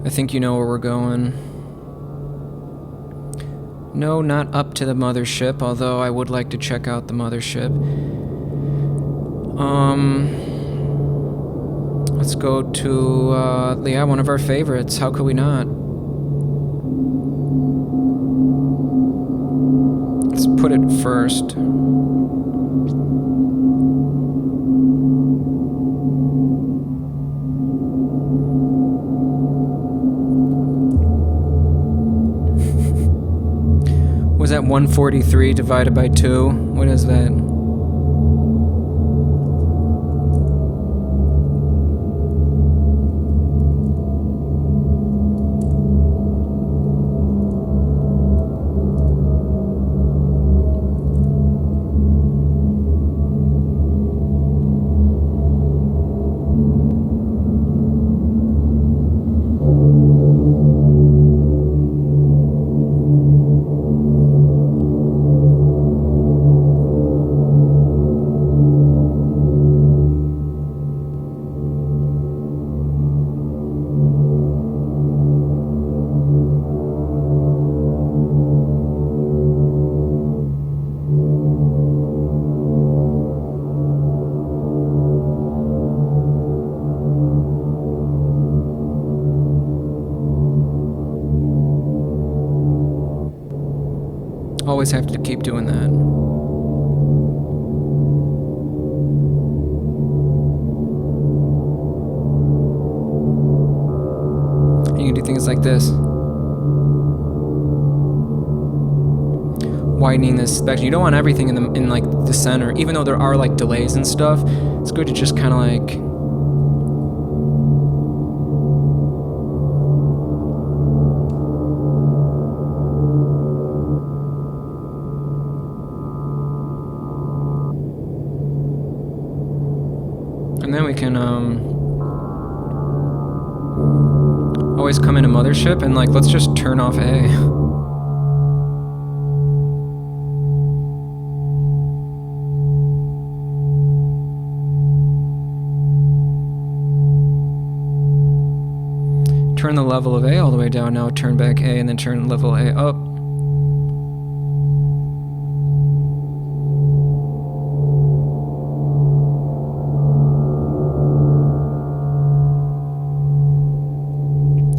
I think you know where we're going. No, not up to the mothership, although I would like to check out the mothership. Let's go to, yeah, one of our favorites. How could we not? Let's put it first. Was that 143 divided by 2? What is that? Always have to keep doing that. And you can do things like this. Widening this spectrum. You don't want everything in like the center, even though there are like delays and stuff. It's good to just kind of like and then we can always come into mothership and like let's just turn off A. Turn the level of A all the way down. Now turn back A and then turn level A up.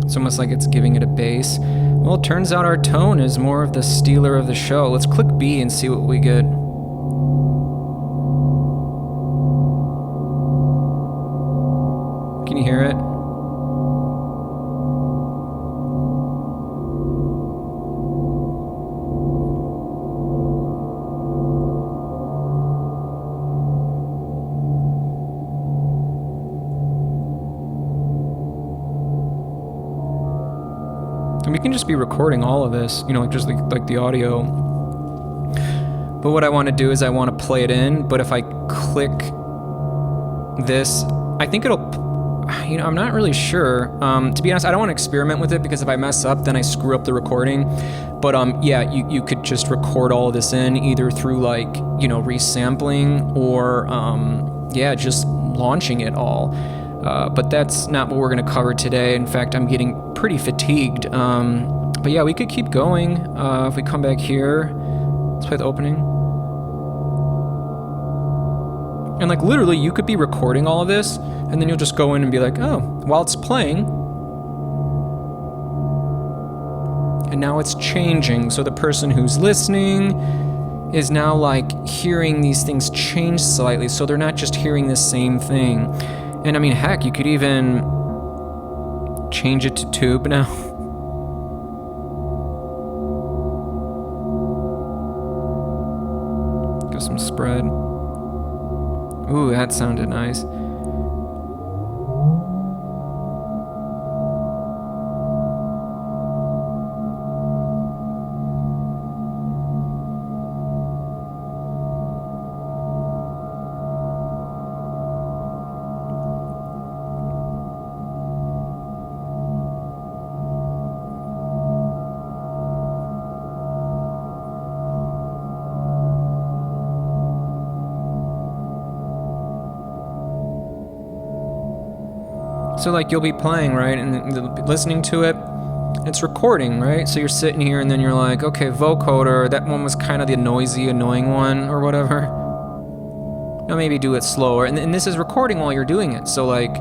It's almost like it's giving it a bass. Well, it turns out our tone is more of the stealer of the show. Let's click B and see what we get. Can you hear it? And we can just be recording all of this, you know, like just like the audio. But what I want to do is I want to play it in, but if I click this, I think it'll, you know, I'm not really sure. To be honest, I don't want to experiment with it because if I mess up, then I screw up the recording. But yeah, you could just record all of this in either through like, you know, resampling or yeah, just launching it all. But that's not what we're going to cover today. In fact, I'm getting pretty fatigued. But yeah, we could keep going. If we come back here, let's play the opening. And like literally you could be recording all of this and then you'll just go in and be like, oh, while it's playing. And now it's changing. So the person who's listening is now like hearing these things change slightly. So they're not just hearing the same thing. And I mean, heck, you could even change it to tube now. Give some spread. Ooh, that sounded nice. So like you'll be playing, right, and listening to it, it's recording, right? So you're sitting here and then you're like, okay, vocoder, that one was kind of the noisy, annoying one or whatever. Now maybe do it slower. And this is recording while you're doing it, so like...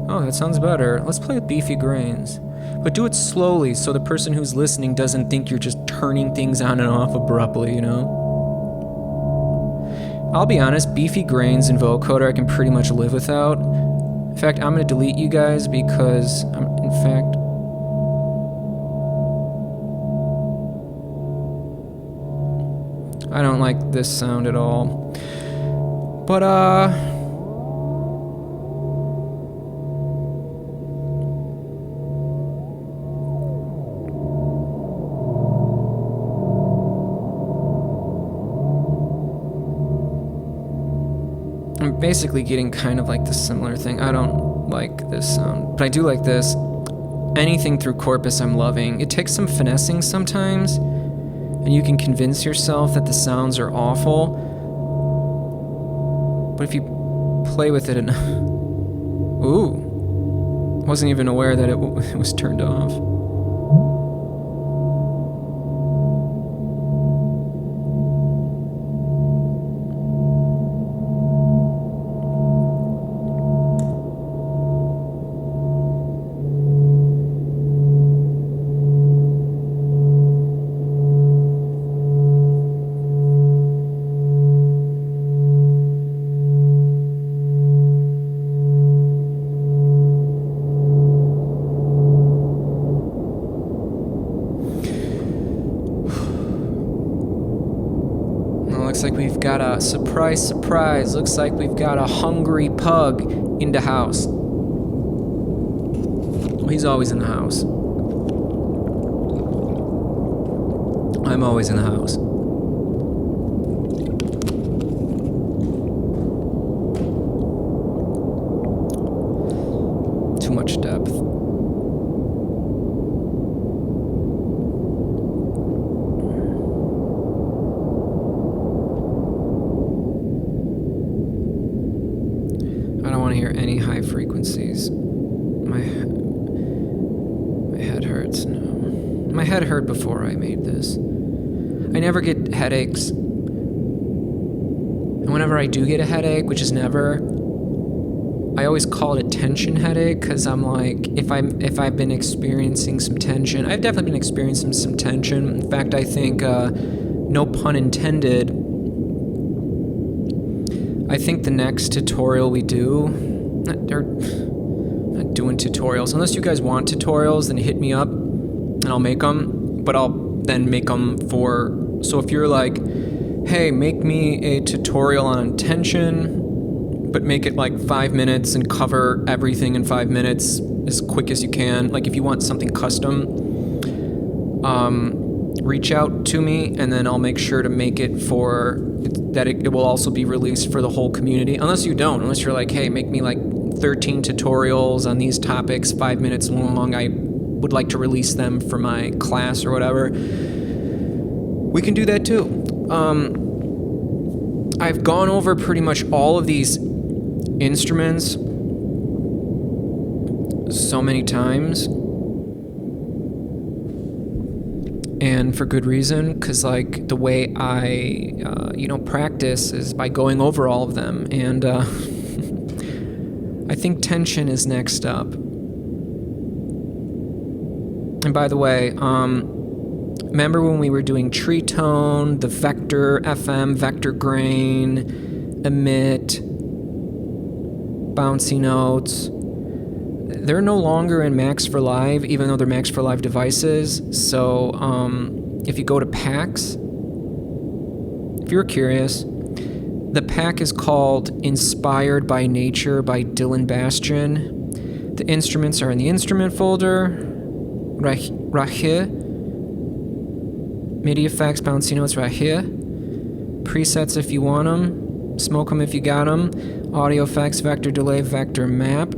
Oh, that sounds better. Let's play with beefy grains. But do it slowly so the person who's listening doesn't think you're just turning things on and off abruptly, you know? I'll be honest, beefy grains and vocoder I can pretty much live without. In fact, I'm going to delete you guys because I don't like this sound at all. But, I'm basically getting kind of like the similar thing. I don't like this sound, but I do like this. Anything through Corpus I'm loving. It takes some finessing sometimes, and you can convince yourself that the sounds are awful. But if you play with it enough... Ooh. Wasn't even aware that it was turned off. Looks like we've got a surprise, surprise. Looks like we've got a hungry pug in the house. Well, he's always in the house. I'm always in the house. Too much depth. Hear any high frequencies. My head hurts now. My head hurt before I made this. I never get headaches. And whenever I do get a headache, which is never, I always call it a tension headache because I'm like, if I've been experiencing some tension, I've definitely been experiencing some tension. In fact, I think, no pun intended, I think the next tutorial we do, not doing tutorials. Unless you guys want tutorials, then hit me up and I'll make them. But I'll then make them so if you're like, hey, make me a tutorial on tension, but make it like 5 minutes and cover everything in 5 minutes as quick as you can. Like if you want something custom, reach out to me, and then I'll make sure to make it for that it will also be released for the whole community. Unless you're like, hey, make me like 13 tutorials on these topics, 5 minutes long. I would like to release them for my class or whatever. We can do that too. I've gone over pretty much all of these instruments so many times, and for good reason, because like the way I practice is by going over all of them, and I think tension is next up. And by the way, remember when we were doing tree tone, the vector FM, vector grain, emit, bouncy notes? They're no longer in Max for Live, even though they're Max for Live devices. So if you go to packs, if you're curious, the pack is called Inspired by Nature by Dylan Bastian. The instruments are in the instrument folder, right here. MIDI effects, bouncy notes right here. Presets if you want them. Smoke them if you got them. Audio effects, vector delay, vector map.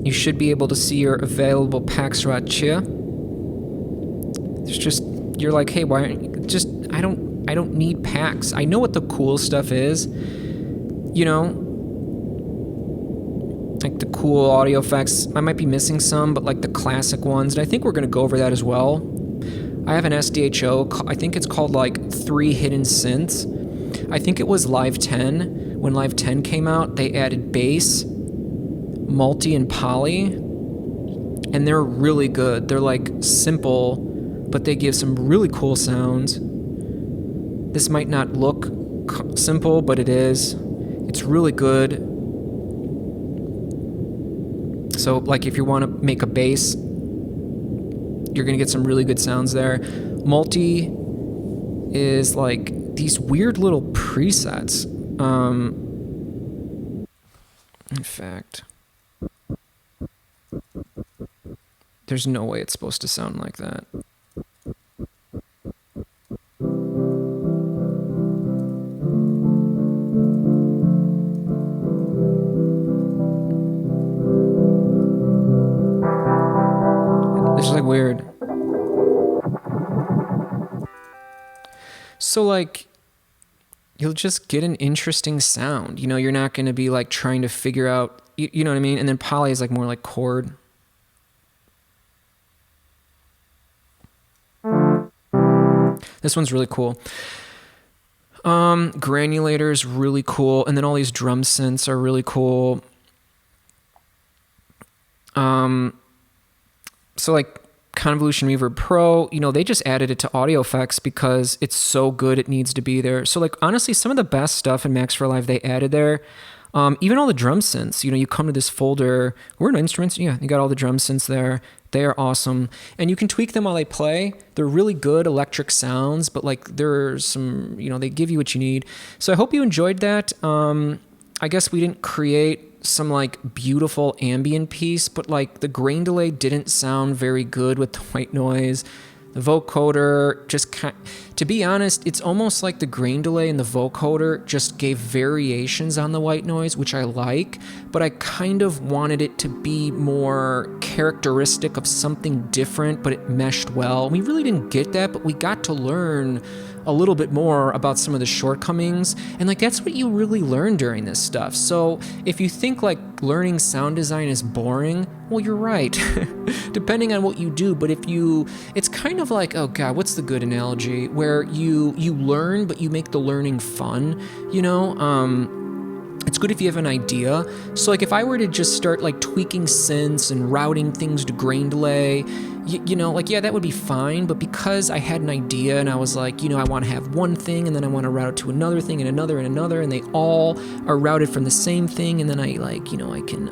You should be able to see your available packs right here. It's just, you're like, hey, why aren't you, just, I don't need packs. I know what the cool stuff is. You know, like the cool audio effects. I might be missing some, but like the classic ones. And I think we're going to go over that as well. I have an SDHO. I think it's called like 3 Hidden Synths. I think it was Live 10. When Live 10 came out, they added bass, multi, and poly. And they're really good. They're like simple, but they give some really cool sounds. This might not look simple, but it is. It's really good. So like if you want to make a bass, you're going to get some really good sounds there. Multi is like these weird little presets. In fact, there's no way it's supposed to sound like that. This is like weird. So like, you'll just get an interesting sound. You know, you're not going to be like trying to figure out, you know what I mean? And then poly is like more like chord. This one's really cool. Granulator is really cool. And then all these drum synths are really cool. So like Convolution Reverb Pro, you know, they just added it to audio effects because it's so good it needs to be there. So like honestly, some of the best stuff in Max for Live they added there. Even all the drum synths, you know, you come to this folder, we're in instruments, yeah, you got all the drum synths there. They are awesome. And you can tweak them while they play. They're really good electric sounds, but like there's some, you know, they give you what you need. So I hope you enjoyed that. I guess we didn't create some like beautiful ambient piece, but like the grain delay didn't sound very good with the white noise. The vocoder just to be honest, it's almost like the grain delay and the vocoder just gave variations on the white noise, which I like, but I kind of wanted it to be more characteristic of something different, but it meshed well. We really didn't get that, but we got to learn a little bit more about some of the shortcomings, and like that's what you really learn during this stuff. So if you think like learning sound design is boring, well, you're right, depending on what you do. But if you, it's kind of like, oh God, what's the good analogy where you learn, but you make the learning fun, you know? It's good if you have an idea. So like if I were to just start like tweaking synths and routing things to grain delay, you know, like, yeah, that would be fine. But because I had an idea and I was like, you know, I want to have one thing and then I want to route it to another thing and another, and they all are routed from the same thing. And then I like, you know, I can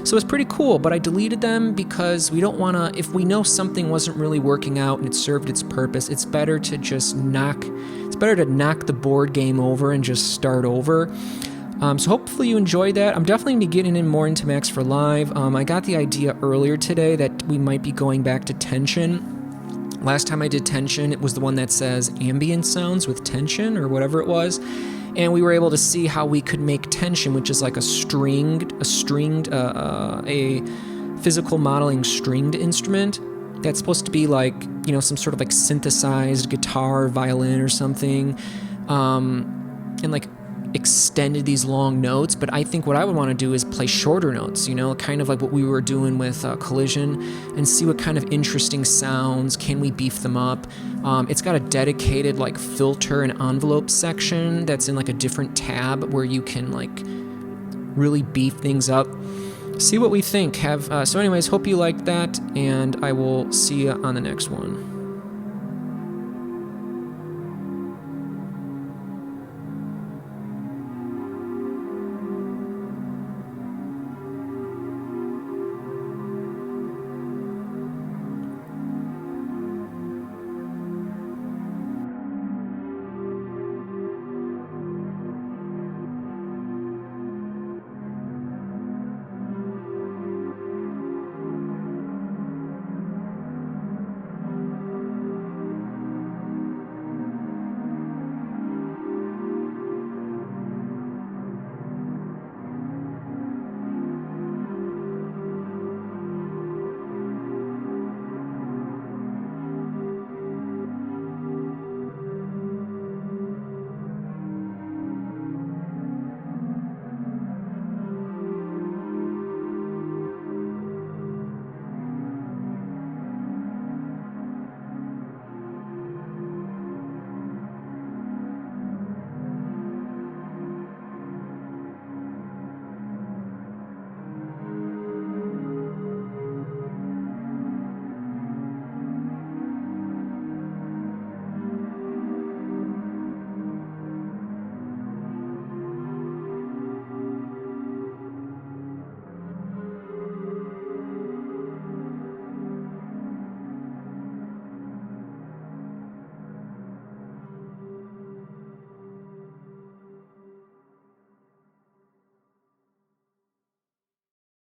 So it's pretty cool, but I deleted them because we don't want to, if we know something wasn't really working out and it served its purpose, it's better to just knock the board game over and just start over. So hopefully you enjoyed that. I'm definitely going to be getting more into Max for Live. I got the idea earlier today that we might be going back to tension. Last time I did tension, it was the one that says ambient sounds with tension or whatever it was. And we were able to see how we could make tension, which is like a physical modeling stringed instrument that's supposed to be like, you know, some sort of like synthesized guitar, violin or something, and like extended these long notes. But I think what I would want to do is play shorter notes, you know, kind of like what we were doing with Collision, and see what kind of interesting sounds, can we beef them up. It's got a dedicated like filter and envelope section that's in like a different tab where you can like really beef things up. See what we think. So anyways, hope you liked that, and I will see you on the next one.